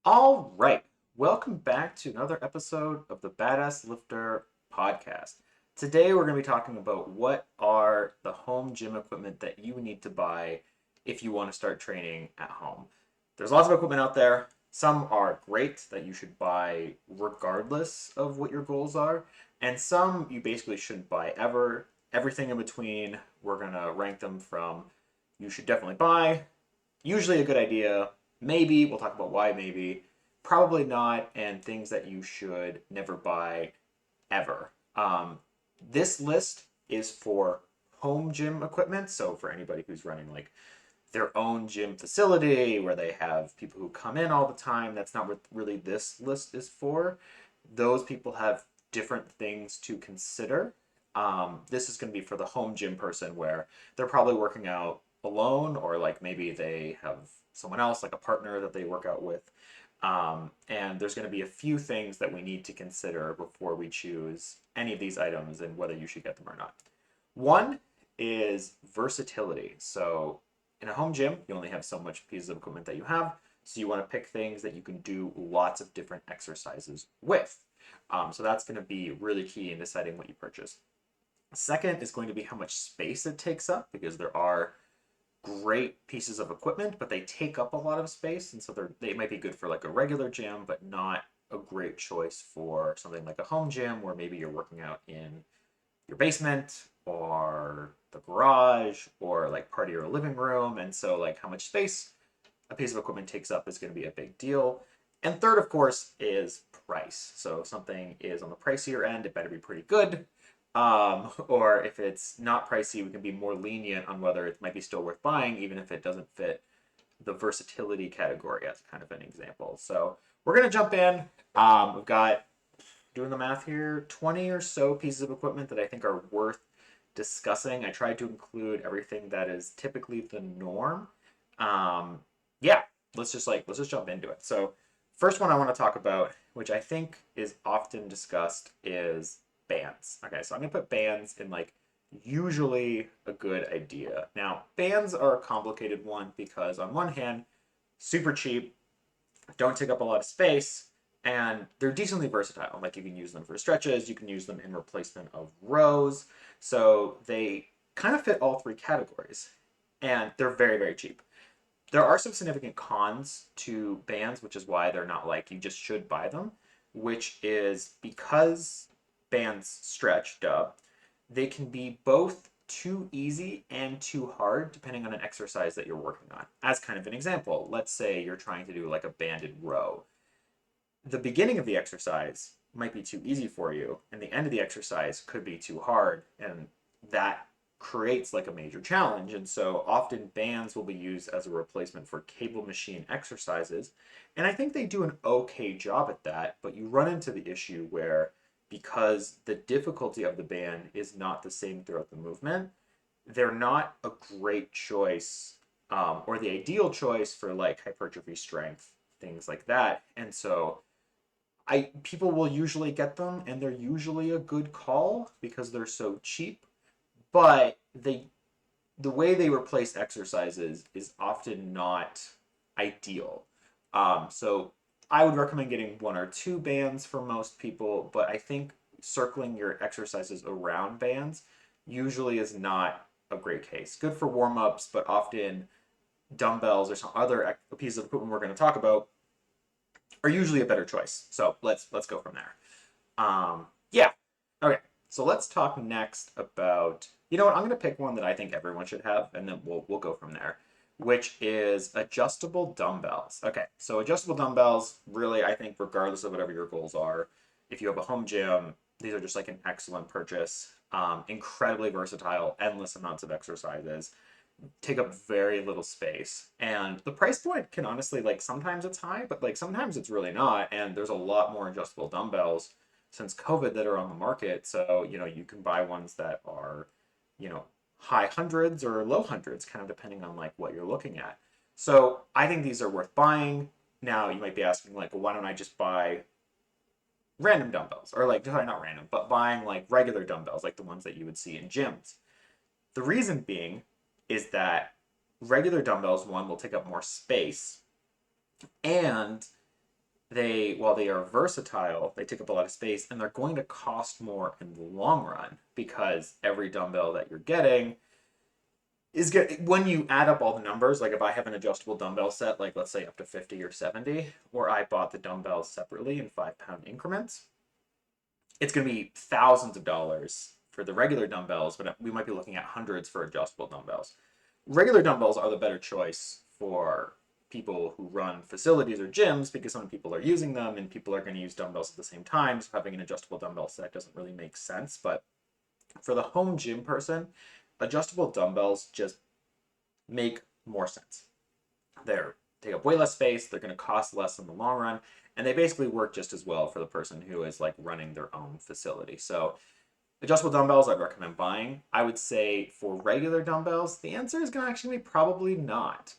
All right. Welcome back to another episode of the Badass Lifter podcast. Today we're going to be talking about what are the home gym equipment that you need to buy if you want to start training at home. There's lots of equipment out there. Some are great that you should buy regardless of what your goals are, and some you basically shouldn't buy ever. Everything in between, we're going to rank them from you should definitely buy, usually a good idea, maybe, we'll talk about why maybe, probably not, and things that you should never buy ever. This list is for home gym equipment, so for anybody who's running like their own gym facility where they have people who come in all the time. That's not what really this list is for. Those people have different things to consider. This is going to be for the home gym person where they're probably working out alone, or like maybe they have someone else, like a partner that they work out with. And there's going to be a few things that we need to consider before we choose any of these items and whether you should get them or not. One is versatility. So in a home gym, you only have so much pieces of equipment that you have. So you want to pick things that you can do lots of different exercises with. So that's going to be really key in deciding what you purchase. Second is going to be how much space it takes up, because there are great pieces of equipment, but they take up a lot of space, and so they might be good for like a regular gym, but not a great choice for something like a home gym where maybe you're working out in your basement or the garage or like part of your living room. And so like how much space a piece of equipment takes up is going to be a big deal. And third, of course, is price. So if something is on the pricier end, it better be pretty good. Or if it's not pricey, we can be more lenient on whether it might be still worth buying, even if it doesn't fit the versatility category, as kind of an example. So we're going to jump in. We've got, doing the math here, 20 or so pieces of equipment that I think are worth discussing. I tried to include everything that is typically the norm. Yeah, let's just jump into it. So first one I want to talk about, which I think is often discussed, is bands. Okay, so I'm gonna put bands in like usually a good idea. Now, bands are a complicated one because on one hand, super cheap, don't take up a lot of space, and they're decently versatile. Like you can use them for stretches, you can use them in replacement of rows. So they kind of fit all three categories, and they're very, very cheap. There are some significant cons to bands, which is why they're not like you just should buy them, which is because bands stretch, duh, they can be both too easy and too hard depending on an exercise that you're working on. As kind of an example, let's say you're trying to do like a banded row. The beginning of the exercise might be too easy for you, and the end of the exercise could be too hard, and that creates like a major challenge. And so often bands will be used as a replacement for cable machine exercises, and I think they do an okay job at that. But you run into the issue where, because the difficulty of the band is not the same throughout the movement, they're not a great choice, or the ideal choice for like hypertrophy strength, things like that. And so people will usually get them, and they're usually a good call because they're so cheap, but the way they replace exercises is often not ideal. So I would recommend getting one or two bands for most people, but I think circling your exercises around bands usually is not a great case. Good for warm-ups, but often dumbbells or some other pieces of equipment we're going to talk about are usually a better choice. So let's go from there. Yeah. Okay. So let's talk next about, you know what, I'm going to pick one that I think everyone should have, and then we'll go from there, which is adjustable dumbbells. Okay, so adjustable dumbbells, really, I think regardless of whatever your goals are, if you have a home gym, these are just like an excellent purchase. Incredibly versatile, endless amounts of exercises, take up very little space. And the price point can honestly, like, sometimes it's high, but like sometimes it's really not. And there's a lot more adjustable dumbbells since COVID that are on the market. So, you can buy ones that are, high hundreds or low hundreds, kind of depending on like what you're looking at. So I think these are worth buying. Now you might be asking like, well, why don't I just buy random dumbbells, or like, sorry, not random, but buying like regular dumbbells, like the ones that you would see in gyms? The reason being is that regular dumbbells, one, will take up more space, and while they are versatile, they take up a lot of space and they're going to cost more in the long run because every dumbbell that you're getting is good when you add up all the numbers. Like if I have an adjustable dumbbell set, like let's say up to 50 or 70, or I bought the dumbbells separately in 5 pound increments, it's going to be thousands of dollars for the regular dumbbells, but we might be looking at hundreds for adjustable dumbbells. Regular dumbbells are the better choice for people who run facilities or gyms because so many people are using them and people are going to use dumbbells at the same time. So having an adjustable dumbbell set doesn't really make sense. But for the home gym person, adjustable dumbbells just make more sense. They're take up way less space, they're going to cost less in the long run, and they basically work just as well for the person who is like running their own facility. So adjustable dumbbells I'd recommend buying. I would say for regular dumbbells, the answer is going to actually be probably not.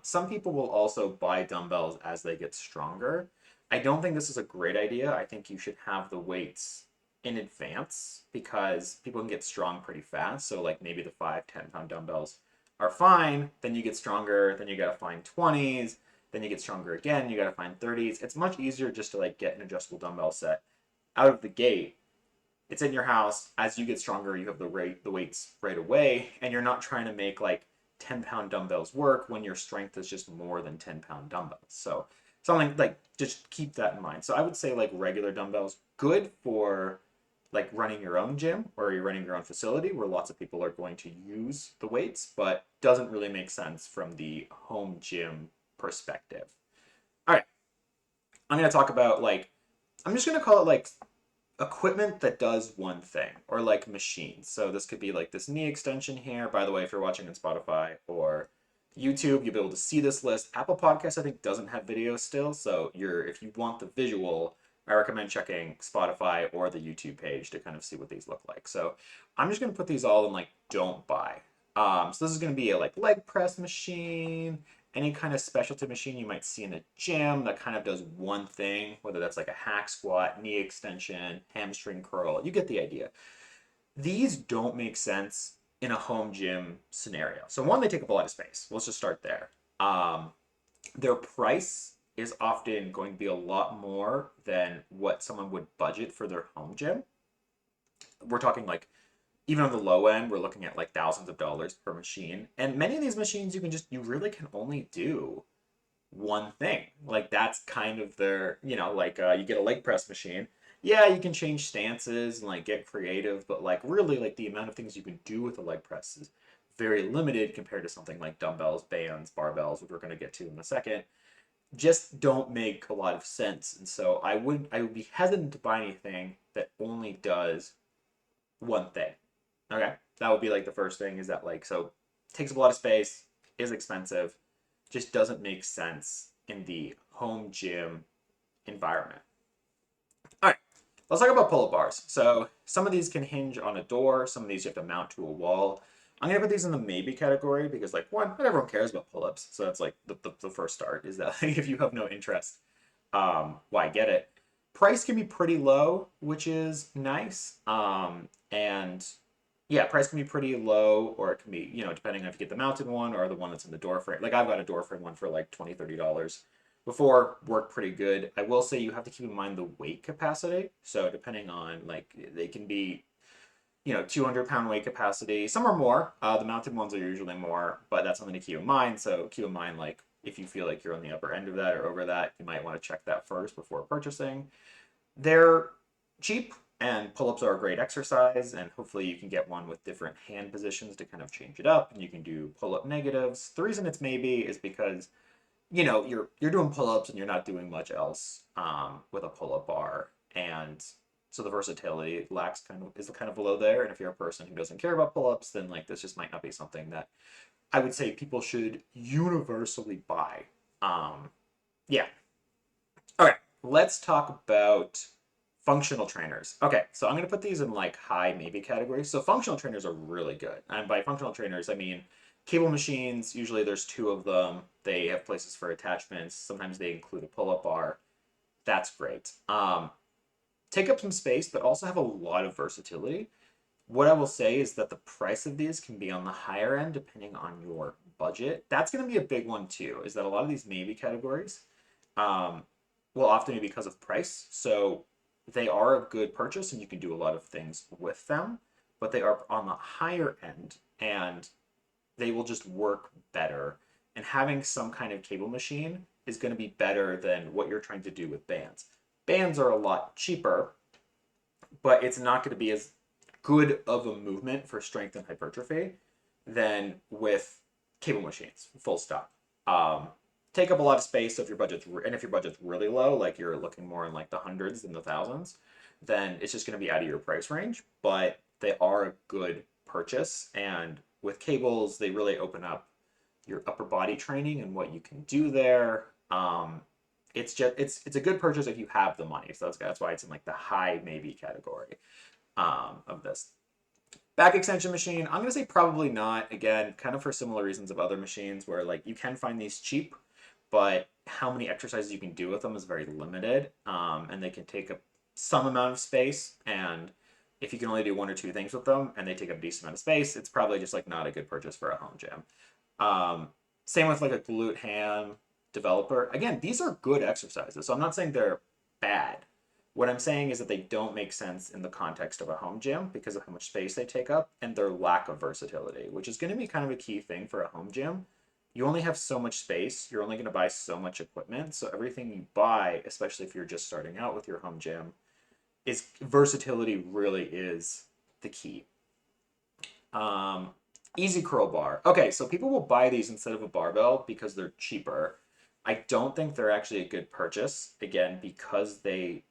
Some people will also buy dumbbells as they get stronger. I don't think this is a great idea. I think you should have the weights in advance because people can get strong pretty fast. So like maybe the 5-10 pound dumbbells are fine, then you get stronger, then you got to find 20s, then you get stronger again, you got to find 30s. It's much easier just to like get an adjustable dumbbell set out of the gate. It's in your house. As you get stronger, you have the weights right away, and you're not trying to make like 10-pound dumbbells work when your strength is just more than 10-pound dumbbells. So something like just keep that in mind. So I would say like regular dumbbells, good for like running your own gym or you're running your own facility where lots of people are going to use the weights, but doesn't really make sense from the home gym perspective. All right, I'm going to talk about like, I'm just going to call it like equipment that does one thing or like machines. So this could be like this knee extension here. By the way, if you're watching on Spotify or YouTube, you'll be able to see this list. Apple Podcasts, I think, doesn't have video still. So if you want the visual, I recommend checking Spotify or the YouTube page to kind of see what these look like. So I'm just going to put these all in like don't buy. So this is going to be a like leg press machine, any kind of specialty machine you might see in a gym that kind of does one thing, whether that's like a hack squat, knee extension, hamstring curl. You get the idea. These don't make sense in a home gym scenario. So one, they take up a lot of space. Let's just start there. Their price is often going to be a lot more than what someone would budget for their home gym. We're talking like, even on the low end, we're looking at like thousands of dollars per machine. And many of these machines, you really can only do one thing. Like that's kind of their, like you get a leg press machine. Yeah, you can change stances and like get creative, but like really like the amount of things you can do with a leg press is very limited compared to something like dumbbells, bands, barbells, which we're going to get to in a second. Just don't make a lot of sense. And so I would be hesitant to buy anything that only does one thing. Okay, that would be like the first thing is that like, so takes up a lot of space, is expensive, just doesn't make sense in the home gym environment. All right, let's talk about pull-up bars. So some of these can hinge on a door, some of these you have to mount to a wall. I'm gonna put these in the maybe category because like one, not everyone cares about pull-ups. So that's like the first start is that if you have no interest, why get it? Price can be pretty low, which is nice. And yeah, price can be pretty low, or it can be, depending on if you get the mounted one or the one that's in the door frame. Like I've got a door frame one for like $20, $30 before, worked pretty good. I will say you have to keep in mind the weight capacity. So depending on like, they can be, 200-pound weight capacity. Some are more. The mounted ones are usually more, but that's something to keep in mind. So keep in mind, like if you feel like you're on the upper end of that or over that, you might want to check that first before purchasing. They're cheap, and pull-ups are a great exercise, and hopefully you can get one with different hand positions to kind of change it up, and you can do pull-up negatives. The reason it's maybe is because, you're doing pull-ups and you're not doing much else with a pull-up bar, and so the versatility is kind of below there. And if you're a person who doesn't care about pull-ups, then like this just might not be something that I would say people should universally buy. Yeah. All right, let's talk about functional trainers. Okay, so I'm going to put these in like high maybe category. So functional trainers are really good. And by functional trainers, I mean cable machines. Usually there's two of them. They have places for attachments. Sometimes they include a pull-up bar. That's great. Take up some space, but also have a lot of versatility. What I will say is that the price of these can be on the higher end depending on your budget. That's going to be a big one too, is that a lot of these maybe categories, will often be because of price. So they are a good purchase and you can do a lot of things with them, but they are on the higher end and they will just work better. And having some kind of cable machine is going to be better than what you're trying to do with bands. Bands are a lot cheaper, but it's not going to be as good of a movement for strength and hypertrophy than with cable machines. Full stop. Um, Take up a lot of space. So if your budget's and if your budget's really low, like you're looking more in like the hundreds than the thousands, then it's just going to be out of your price range. But they are a good purchase, and with cables, they really open up your upper body training and what you can do there. It's a good purchase if you have the money. So that's why it's in like the high maybe category of this. Back extension machine, I'm gonna say probably not. Again, kind of for similar reasons of other machines where like you can find these cheap, but how many exercises you can do with them is very limited, and they can take up some amount of space. And if you can only do one or two things with them and they take up a decent amount of space, it's probably just like not a good purchase for a home gym. Same with like a glute ham developer. Again, these are good exercises, so I'm not saying they're bad. What I'm saying is that they don't make sense in the context of a home gym because of how much space they take up and their lack of versatility, which is going to be kind of a key thing for a home gym. You only have so much space. You're only going to buy so much equipment. So everything you buy, especially if you're just starting out with your home gym, is versatility really is the key. Um, Easy curl bar. Okay, so people will buy these instead of a barbell because they're cheaper. I don't think they're actually a good purchase, again, because they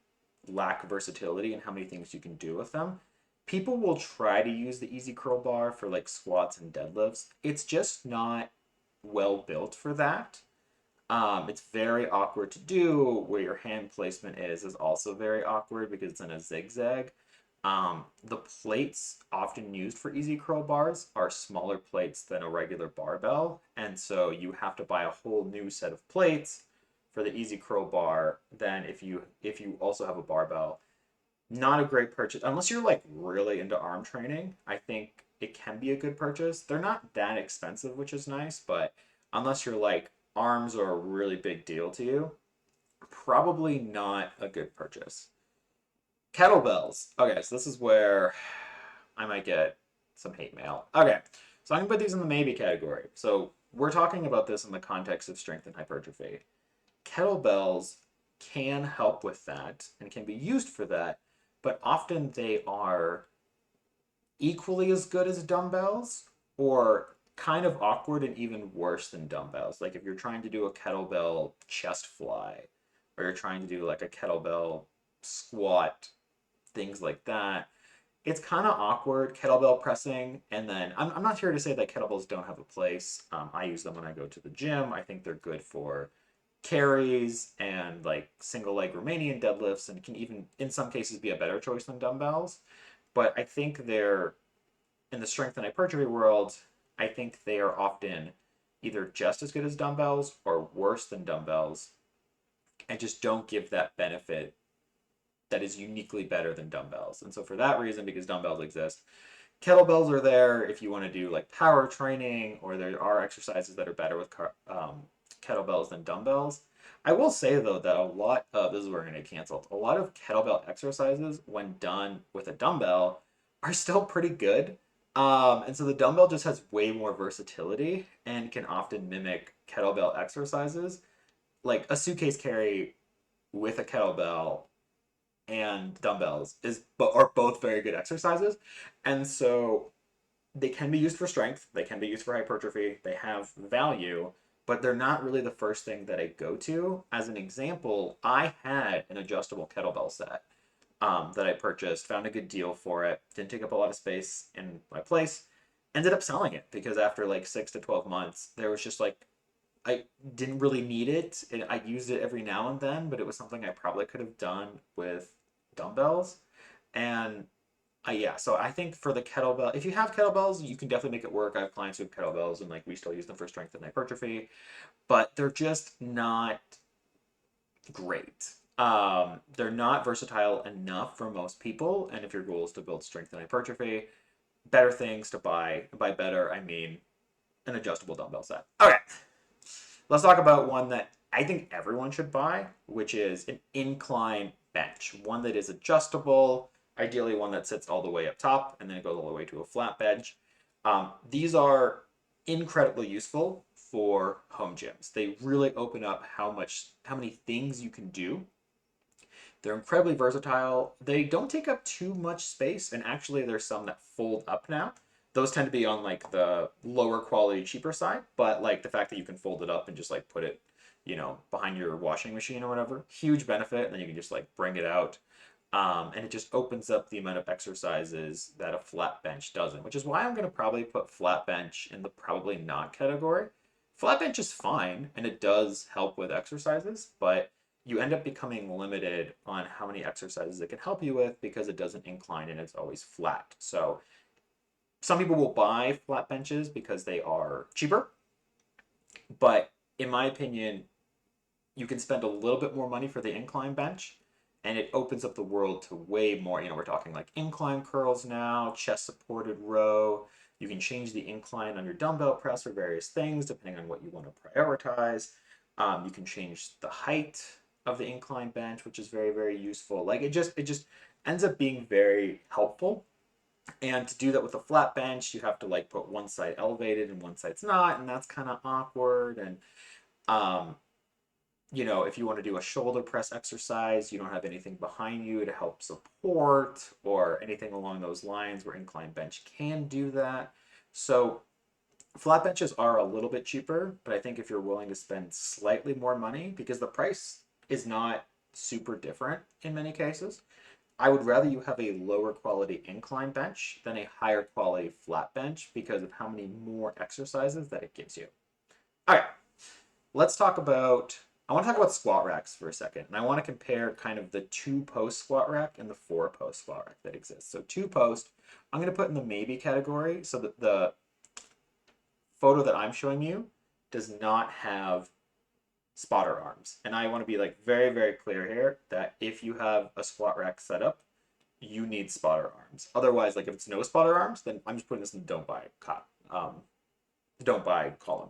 lack versatility and how many things you can do with them. People will try to use the easy curl bar for like squats and deadlifts. It's just not well built for that. It's very awkward to do. Where your hand placement is also very awkward because it's in a zigzag. The plates often used for easy curl bars are smaller plates than a regular barbell, and so you have to buy a whole new set of plates for the easy curl bar than if you also have a barbell. Not a great purchase unless you're like really into arm training. I think it can be a good purchase. They're not that expensive, which is nice, but unless you're like arms are a really big deal to you, probably not a good purchase. Kettlebells. Okay, so this is where I might get some hate mail. Okay, so I'm gonna put these in the maybe category. So we're talking about this in the context of strength and hypertrophy. Kettlebells can help with that and can be used for that, but often they are equally as good as dumbbells or kind of awkward and even worse than dumbbells. Like if you're trying to do a kettlebell chest fly or you're trying to do like a kettlebell squat, things like that, it's kind of awkward kettlebell pressing. And then I'm not here to say that kettlebells don't have a place. I use them when I go to the gym. I think they're good for carries and like single leg Romanian deadlifts and can even in some cases be a better choice than dumbbells. But I think they're in the strength and hypertrophy world, I think they are often either just as good as dumbbells or worse than dumbbells and just don't give that benefit that is uniquely better than dumbbells. And so for that reason, because dumbbells exist, kettlebells are there if you want to do like power training, or there are exercises that are better with kettlebells than dumbbells. I will say though that a lot of this is where we're going to get canceled. A lot of kettlebell exercises, when done with a dumbbell, are still pretty good. And so the dumbbell just has way more versatility and can often mimic kettlebell exercises. Like a suitcase carry with a kettlebell and dumbbells are both very good exercises, and so they can be used for strength, they can be used for hypertrophy, they have value, but they're not really the first thing that I go to. As an example, I had an adjustable kettlebell set that I purchased, found a good deal for it, didn't take up a lot of space in my place, ended up selling it because after like 6 to 12 months, there was just like I didn't really need it. I used it every now and then, but it was something I probably could have done with dumbbells. And yeah, so I think for the kettlebell, if you have kettlebells, you can definitely make it work. I have clients who have kettlebells and like we still use them for strength and hypertrophy, but they're just not great. They're not versatile enough for most people. And if your goal is to build strength and hypertrophy, better things to buy. By better, I mean an adjustable dumbbell set. Okay. Let's talk about one that I think everyone should buy, which is an incline bench, one that is adjustable, ideally one that sits all the way up top and then it goes all the way to a flat bench. These are incredibly useful for home gyms. They really open up how many things you can do. They're incredibly versatile. They don't take up too much space, and actually, there's some that fold up now. Those tend to be on like the lower quality, cheaper side, but like the fact that you can fold it up and just like put it, behind your washing machine or whatever, huge benefit. And then you can just like bring it out, and it just opens up the amount of exercises that a flat bench doesn't, which is why I'm going to probably put flat bench in the probably not category. Flat bench is fine and it does help with exercises, but you end up becoming limited on how many exercises it can help you with because it doesn't incline and it's always flat. So some people will buy flat benches because they are cheaper, but in my opinion, you can spend a little bit more money for the incline bench and it opens up the world to way more. We're talking like incline curls now, chest supported row. You can change the incline on your dumbbell press for various things depending on what you want to prioritize. You can change the height of the incline bench, which is very, very useful. Like it just ends up being very helpful. And to do that with a flat bench, you have to like put one side elevated and one side's not, and that's kind of awkward. And um, if you want to do a shoulder press exercise, you don't have anything behind you to help support or anything along those lines where incline bench can do that. So flat benches are a little bit cheaper, but I think if you're willing to spend slightly more money, because the price is not super different in many cases, I would rather you have a lower quality incline bench than a higher quality flat bench because of how many more exercises that it gives you. All right, let's talk about, I want to talk about squat racks for a second. And I want to compare kind of the 2-post squat rack and the 4-post squat rack that exists. So 2-post, I'm going to put in the maybe category so that the photo that I'm showing you does not have spotter arms. And I want to be like very, very clear here that if you have a squat rack set up, you need spotter arms. Otherwise, like if it's no spotter arms, then I'm just putting this in the don't buy column.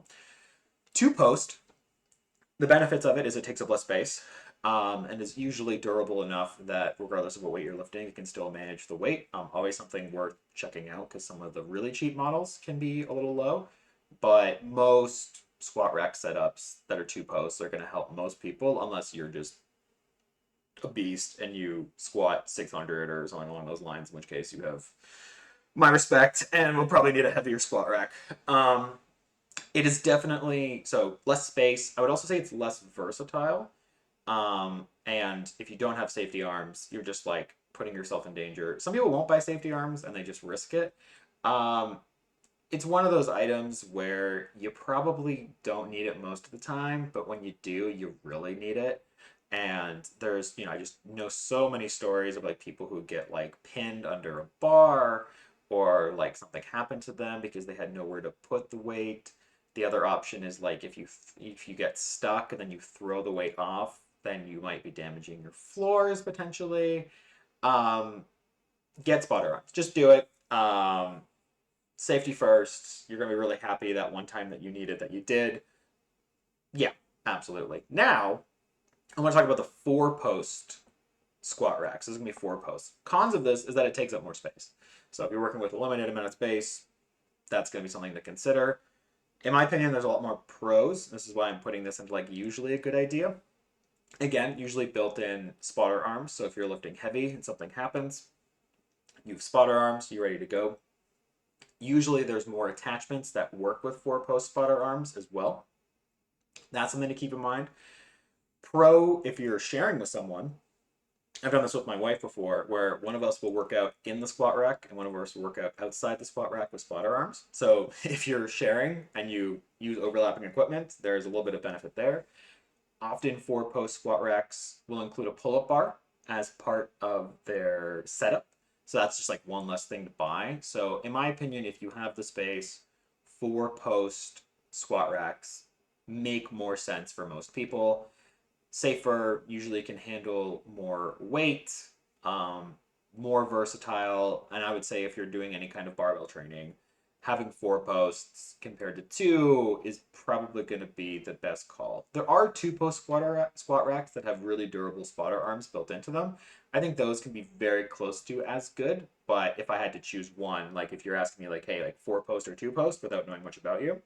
2-post, the benefits of it is it takes up less space, and is usually durable enough that regardless of what weight you're lifting, you can still manage the weight. Always something worth checking out because some of the really cheap models can be a little low, but most squat rack setups that are 2-posts are going to help most people unless you're just a beast and you squat 600 or something along those lines, in which case you have my respect and will probably need a heavier squat rack. It is definitely, so less space. I would also say it's less versatile. And if you don't have safety arms, you're just like putting yourself in danger. Some people won't buy safety arms and they just risk it. It's one of those items where you probably don't need it most of the time, but when you do, you really need it. And there's, I just know so many stories of like people who get like pinned under a bar or like something happened to them because they had nowhere to put the weight. The other option is like if you get stuck and then you throw the weight off, then you might be damaging your floors potentially. Get spotter arms. Just do it. Safety first. You're gonna be really happy that one time that you needed that you did. Yeah, absolutely. Now, I want to talk about the 4-post squat racks. This is gonna be 4 posts. Cons of this is that it takes up more space. So if you're working with a limited amount of space, that's gonna be something to consider. In my opinion, there's a lot more pros. This is why I'm putting this into like usually a good idea. Again, usually built-in spotter arms. So if you're lifting heavy and something happens, you have spotter arms, you're ready to go. Usually there's more attachments that work with 4-post spotter arms as well. That's something to keep in mind. Pro, if you're sharing with someone, I've done this with my wife before, where one of us will work out in the squat rack and one of us will work out outside the squat rack with spotter arms. So if you're sharing and you use overlapping equipment, there's a little bit of benefit there. Often 4-post squat racks will include a pull-up bar as part of their setup. So that's just like one less thing to buy. So in my opinion, if you have the space, 4-post squat racks make more sense for most people. Safer, usually can handle more weight, more versatile, and I would say if you're doing any kind of barbell training, having 4 posts compared to 2 is probably going to be the best call. There are 2-post squat racks that have really durable spotter arms built into them. I think those can be very close to as good, but if I had to choose one, like if you're asking me like, hey, like 4-post or 2-post without knowing much about you,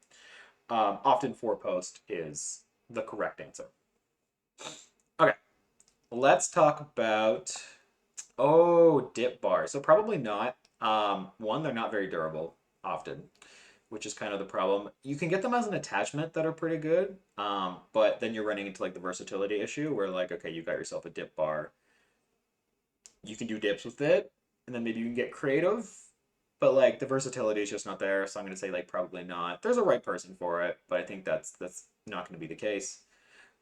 often 4-post is the correct answer. Okay, let's talk about, oh, dip bars. So probably not. One, they're not very durable often, which is kind of the problem. You can get them as an attachment that are pretty good, but then you're running into like the versatility issue where like, okay, you got yourself a dip bar. You can do dips with it, and then maybe you can get creative, but like the versatility is just not there. So I'm gonna say like probably not. There's a right person for it, but I think that's not gonna be the case.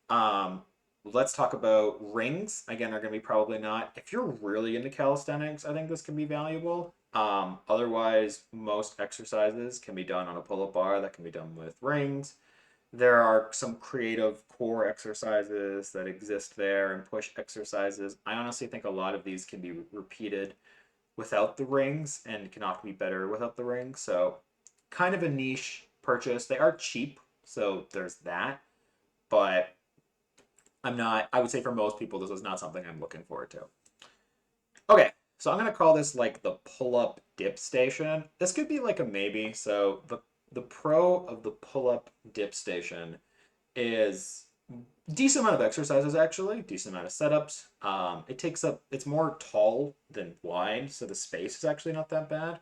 Um, let's talk about rings. Again, they're gonna be probably not. If you're really into calisthenics, I think this can be valuable. Otherwise, most exercises can be done on a pull-up bar that can be done with rings. There are some creative core exercises that exist there and push exercises. I honestly think a lot of these can be repeated without the rings and can often be better without the rings. So, kind of a niche purchase. They are cheap, so there's that. But I would say for most people, this is not something I'm looking forward to. Okay, so I'm gonna call this like the pull-up dip station. This could be like a maybe. So the pro of the pull-up dip station is decent amount of exercises actually, decent amount of setups. It takes up, it's more tall than wide, so the space is actually not that bad.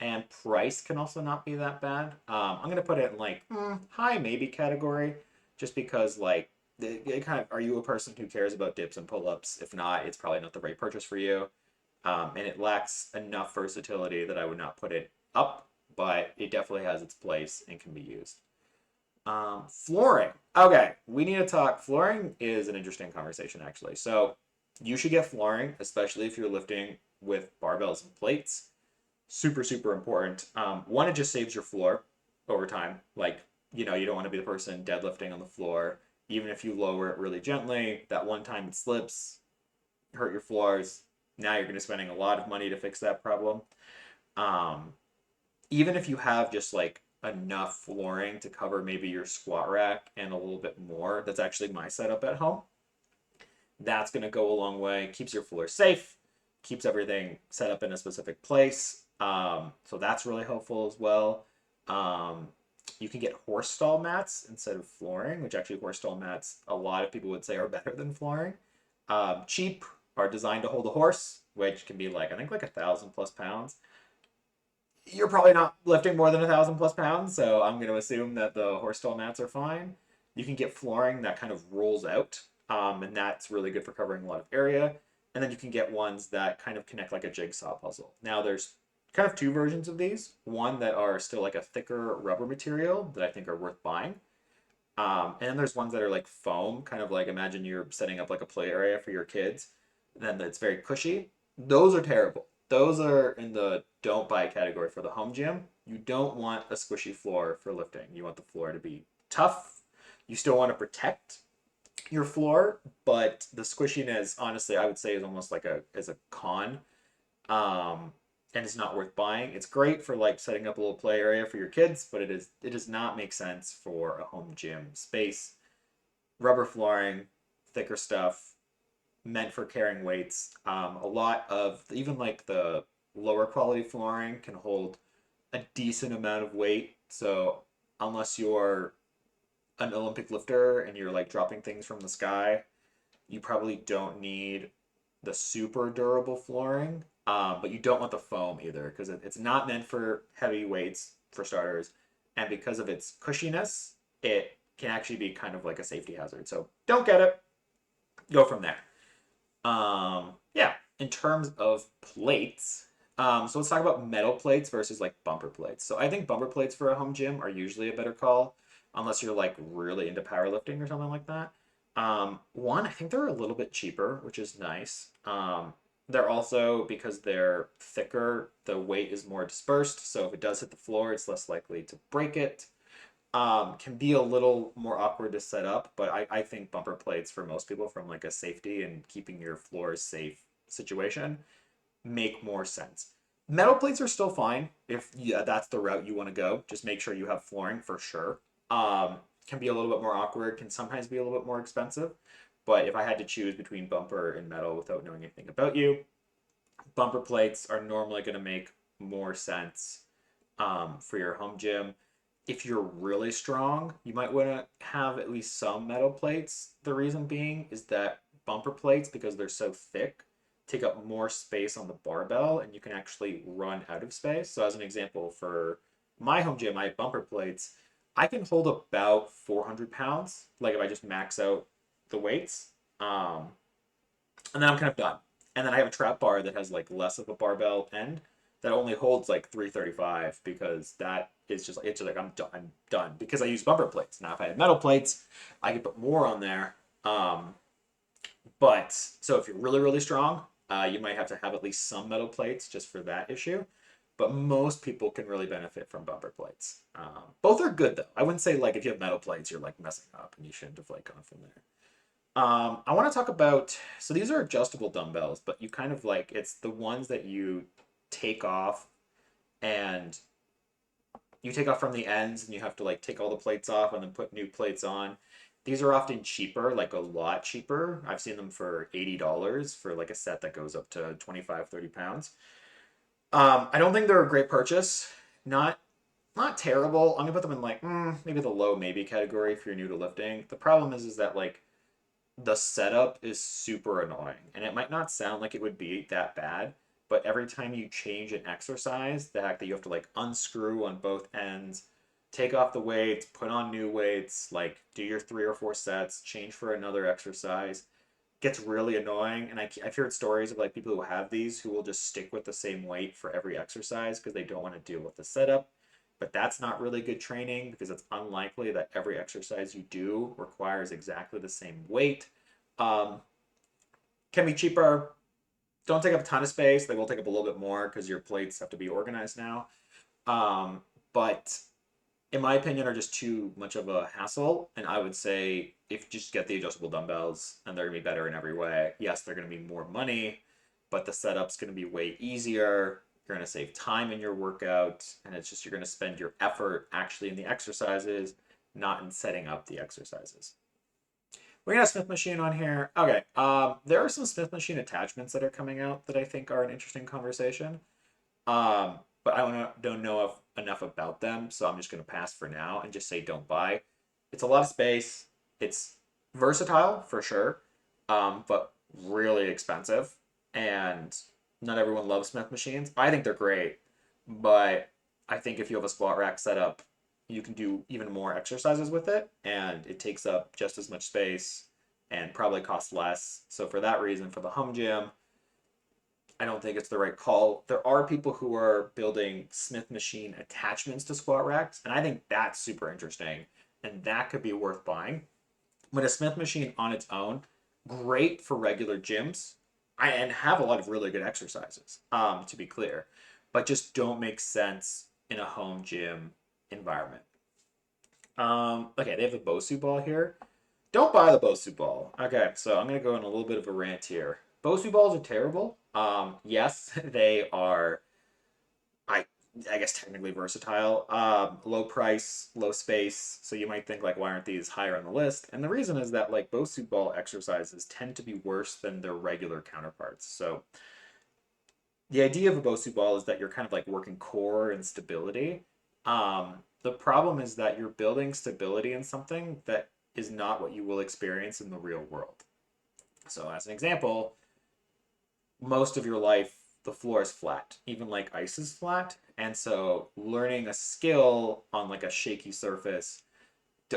And price can also not be that bad. I'm gonna put it in like high maybe category, just because like it kind of, are you a person who cares about dips and pull-ups? If not, it's probably not the right purchase for you. And it lacks enough versatility that I would not put it up, but it definitely has its place and can be used. Flooring. Okay, we need to talk. Flooring is an interesting conversation, actually. So you should get flooring, especially if you're lifting with barbells and plates. Super, super important. One, it just saves your floor over time. Like, you know, you don't want to be the person deadlifting on the floor. Even if you lower it really gently, that one time it slips, hurt your floors. Now you're going to be spending a lot of money to fix that problem. Um, Even if you have just like enough flooring to cover maybe your squat rack and a little bit more, that's actually my setup at home. That's going to go a long way. Keeps your floor safe, keeps everything set up in a specific place. So that's really helpful as well. You can get horse stall mats instead of flooring, which actually horse stall mats, a lot of people would say are better than flooring. Cheap, are designed to hold a horse, which can be like, I think like 1,000+ pounds. You're probably not lifting more than 1,000+ pounds, so I'm going to assume that the horse stall mats are fine. You can get flooring that kind of rolls out, and that's really good for covering a lot of area. And then you can get ones that kind of connect like a jigsaw puzzle. Now there's kind of 2 versions of these. One that are still like a thicker rubber material that I think are worth buying. And then there's ones that are like foam, kind of like imagine you're setting up like a play area for your kids. Then it's very cushy. Those are terrible. Those are in the don't buy category for the home gym. You don't want a squishy floor for lifting. You want the floor to be tough. You still want to protect your floor, but the squishiness, honestly, I would say is almost like a con. And it's not worth buying. It's great for like setting up a little play area for your kids, but it does not make sense for a home gym space. Rubber flooring, thicker stuff, meant for carrying weights. A lot of even like the lower quality flooring can hold a decent amount of weight. So unless you're an Olympic lifter and you're like dropping things from the sky, you probably don't need the super durable flooring. But you don't want the foam either because it's not meant for heavy weights for starters. And because of its cushiness, it can actually be kind of like a safety hazard. So don't get it. Go from there. Yeah, in terms of plates, so let's talk about metal plates versus like bumper plates. So I think bumper plates for a home gym are usually a better call, unless you're like really into powerlifting or something like that. One, I think they're a little bit cheaper, which is nice. They're also, because they're thicker, the weight is more dispersed. So if it does hit the floor, it's less likely to break it. Can be a little more awkward to set up, but I think bumper plates for most people from like a safety and keeping your floors safe situation make more sense. Metal plates are still fine if that's the route you want to go. Just make sure you have flooring for sure. Can be a little bit more awkward, can sometimes be a little bit more expensive. But if I had to choose between bumper and metal without knowing anything about you, bumper plates are normally going to make more sense for your home gym. If you're really strong, you might want to have at least some metal plates. The reason being is that bumper plates, because they're so thick, take up more space on the barbell and you can actually run out of space. So, as an example, for my home gym, I have bumper plates. I can hold about 400 pounds, like if I just max out the weights. Um, and then I'm kind of done. And then I have a trap bar that has like less of a barbell end that only holds like 335 because that is just it's just like I'm done because I use bumper plates. Now if I had metal plates, I could put more on there. Um, but so if you're really strong, you might have to have at least some metal plates just for that issue. But most people can really benefit from bumper plates. Both are good though. I wouldn't say like if you have metal plates, you're like messing up and you shouldn't have like gone from there. I want to talk about, so these are adjustable dumbbells, but you kind of like, it's the ones that you take off and you take off from the ends and you have to like take all the plates off and then put new plates on. These are often cheaper, like a lot cheaper. I've seen them for $80 for like a set that goes up to 25, 30 pounds. I don't think they're a great purchase. Not not terrible. I'm gonna put them in like maybe the low maybe category if you're new to lifting. The problem is that like the setup is super annoying and it might not sound like it would be that bad, but every time you change an exercise, the fact that you have to like unscrew on both ends, take off the weights, put on new weights, like do your 3 or 4 sets, change for another exercise, gets really annoying. And I've heard stories of like people who have these who will just stick with the same weight for every exercise because they don't want to deal with the setup. But that's not really good training because it's unlikely that every exercise you do requires exactly the same weight. Um, can be cheaper. Don't take up a ton of space. They will take up a little bit more because your plates have to be organized now. But in my opinion, are just too much of a hassle. And I would say if you just get the adjustable dumbbells and they're gonna be better in every way, yes, they're gonna be more money, but the setup's gonna be way easier. You're gonna save time in your workout, and it's just you're gonna spend your effort actually in the exercises, not in setting up the exercises. We're gonna have Smith machine on here. Okay. There are some Smith machine attachments that are coming out that I think are an interesting conversation. But don't know enough about them, so I'm just going to pass for now and just say don't buy. It's a lot of space. It's versatile for sure, but really expensive. And not everyone loves Smith machines. I think they're great, but I think if you have a squat rack set up, you can do even more exercises with it, and it takes up just as much space and probably costs less. So for that reason, for the home gym, I don't think it's the right call. There are people who are building Smith machine attachments to squat racks, and I think that's super interesting, and that could be worth buying. But a Smith machine on its own, great for regular gyms, and have a lot of really good exercises, to be clear, but just don't make sense in a home gym environment. Okay, they have the Bosu ball here. Don't buy the Bosu ball. Okay, so I'm gonna go on a little bit of a rant here. Bosu balls are terrible. Yes, they are. I I guess technically versatile. Low price, low space. So you might think like, why aren't these higher on the list? And the reason is that like Bosu ball exercises tend to be worse than their regular counterparts. So the idea of a Bosu ball is that you're kind of like working core and stability. The problem is that you're building stability in something that is not what you will experience in the real world. So, as an example, most of your life, the floor is flat, even like ice is flat. And so, learning a skill on like a shaky surface,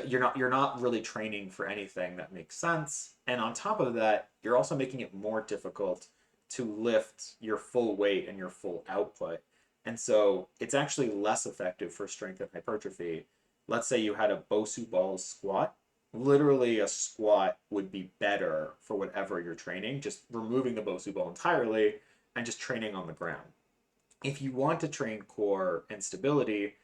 you're not really training for anything that makes sense. And on top of that, you're also making it more difficult to lift your full weight and your full output. And so it's actually less effective for strength and hypertrophy. Let's say you had a Bosu balls squat. Literally, a squat would be better for whatever you're training, just removing the Bosu ball entirely and just training on the ground. If you want to train core and stability,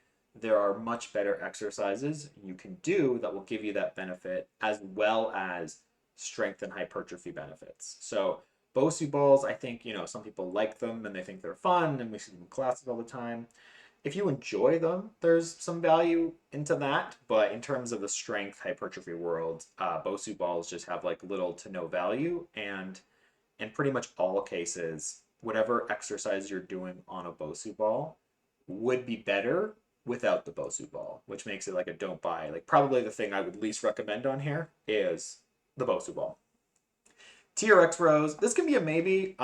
there are much better exercises you can do that will give you that benefit as well as strength and hypertrophy benefits. So Bosu balls, I think, some people like them and they think they're fun and we see them in classes all the time. If you enjoy them, there's some value into that. But in terms of the strength hypertrophy world, Bosu balls just have like little to no value. And in pretty much all cases, whatever exercise you're doing on a Bosu ball would be better without the Bosu ball, which makes it like a don't buy. Like probably the thing I would least recommend on here is the Bosu ball. TRX rows, this can be a maybe.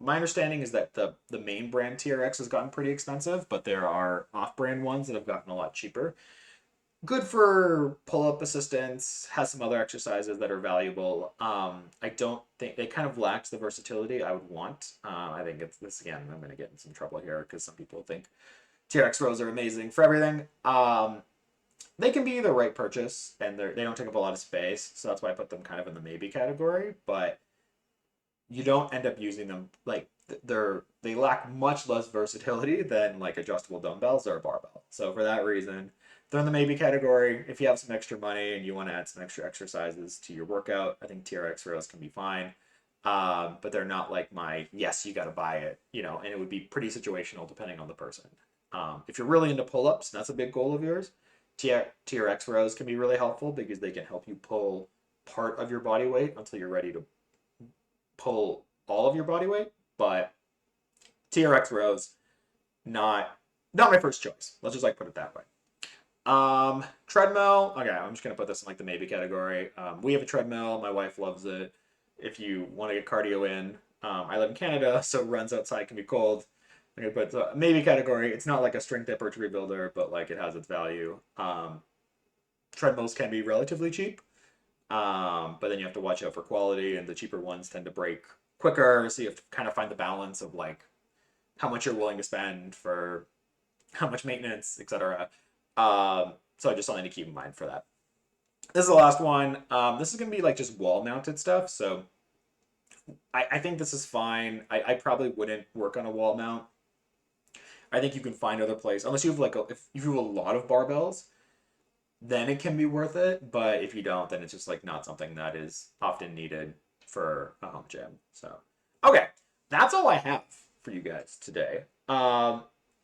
My understanding is that the main brand TRX has gotten pretty expensive, but there are off-brand ones that have gotten a lot cheaper. Good for pull-up assistance, has some other exercises that are valuable. I don't think they kind of lacks the versatility I would want. I think it's this again, I'm going to get in some trouble here because some people think TRX rows are amazing for everything. They can be the right purchase and they don't take up a lot of space, so that's why I put them kind of in the maybe category, but you don't end up using them like they lack much less versatility than like adjustable dumbbells or a barbell. So for that reason, they're in the maybe category. If you have some extra money and you want to add some extra exercises to your workout, I think TRX rows can be fine. But they're not like my yes, you got to buy it, and it would be pretty situational depending on the person. If you're really into pull-ups, and that's a big goal of yours, TRX rows can be really helpful because they can help you pull part of your body weight until you're ready to pull all of your body weight. But TRX rows, not my first choice. Let's just like put it that way. Treadmill. Okay, I'm just gonna put this in like the maybe category. We have a treadmill. My wife loves it. If you want to get cardio in, I live in Canada, so runs outside can be cold. I'm gonna put the maybe category. It's not like a strength hypertrophy builder, but like it has its value. Treadmills can be relatively cheap, but then you have to watch out for quality, and the cheaper ones tend to break quicker. So you have to kind of find the balance of like how much you're willing to spend for how much maintenance, etc. So just something to keep in mind for that. This is the last one. This is going to be like just wall mounted stuff. So I think this is fine. I probably wouldn't work on a wall mount. I think you can find other places, unless you have like if you have a lot of barbells, then it can be worth it. But if you don't, then it's just like not something that is often needed for a home gym. So, okay, that's all I have for you guys today.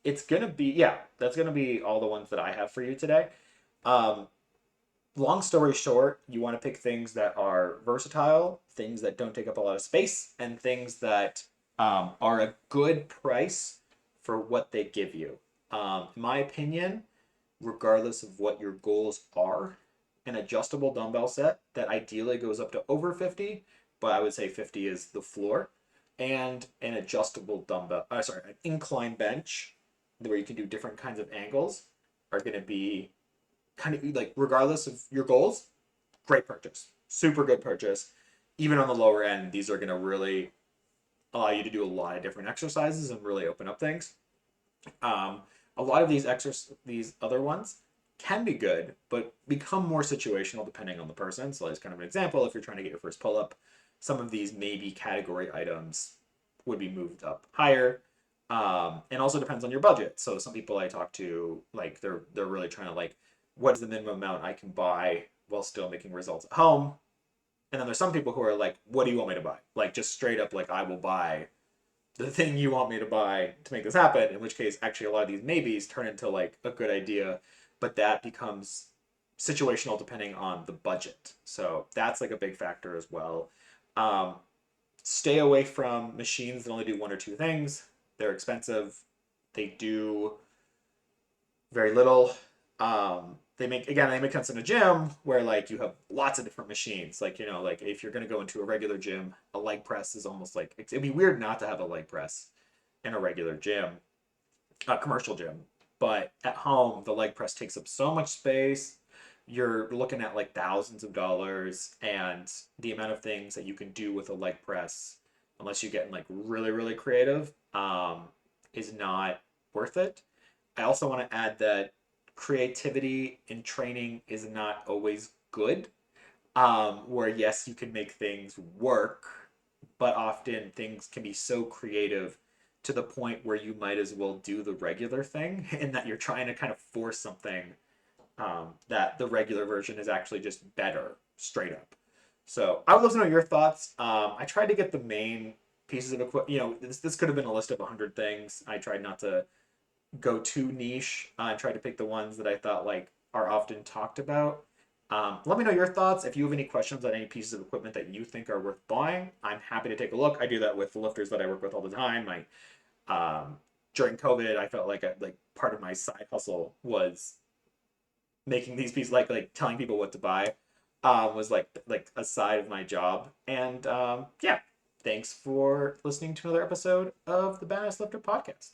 It's gonna be that's gonna be all the ones that I have for you today. Long story short, you want to pick things that are versatile, things that don't take up a lot of space, and things that are a good price for what they give you. In my opinion, regardless of what your goals are, an adjustable dumbbell set that ideally goes up to over 50, but I would say 50 is the floor, and an adjustable an incline bench where you can do different kinds of angles are going to be kind of like, regardless of your goals, great purchase, super good purchase. Even on the lower end, these are going to really allow you to do a lot of different exercises and really open up things. A lot of these other ones can be good, but become more situational depending on the person. So as kind of an example, if you're trying to get your first pull-up, some of these maybe category items would be moved up higher. And also depends on your budget. So some people I talk to, like they're really trying to like, what is the minimum amount I can buy while still making results at home? And then there's some people who are like, what do you want me to buy? Like just straight up like, I will buy the thing you want me to buy to make this happen. In which case, actually a lot of these maybes turn into like a good idea, but that becomes situational depending on the budget. So that's like a big factor as well. Stay away from machines that only do one or two things. They're expensive. They do very little. They make sense in a gym where like you have lots of different machines. Like, like if you're going to go into a regular gym, a leg press is almost like, it'd be weird not to have a leg press in a regular gym, a commercial gym. But at home, the leg press takes up so much space. You're looking at like thousands of dollars, and the amount of things that you can do with a leg press, unless you get like really, really creative, is not worth it. I also want to add that creativity in training is not always good. Where yes, you can make things work, but often things can be so creative to the point where you might as well do the regular thing, and that you're trying to kind of force something that the regular version is actually just better, straight up. So I would love to know your thoughts. I tried to get the main pieces of equipment. This could have been a list of 100 things. I tried not to go too niche. I tried to pick the ones that I thought like are often talked about. Let me know your thoughts. If you have any questions on any pieces of equipment that you think are worth buying, I'm happy to take a look. I do that with lifters that I work with all the time. During COVID, I felt like part of my side hustle was making these pieces, like telling people what to buy, was like a side of my job. And yeah, thanks for listening to another episode of the Badass Lifter podcast.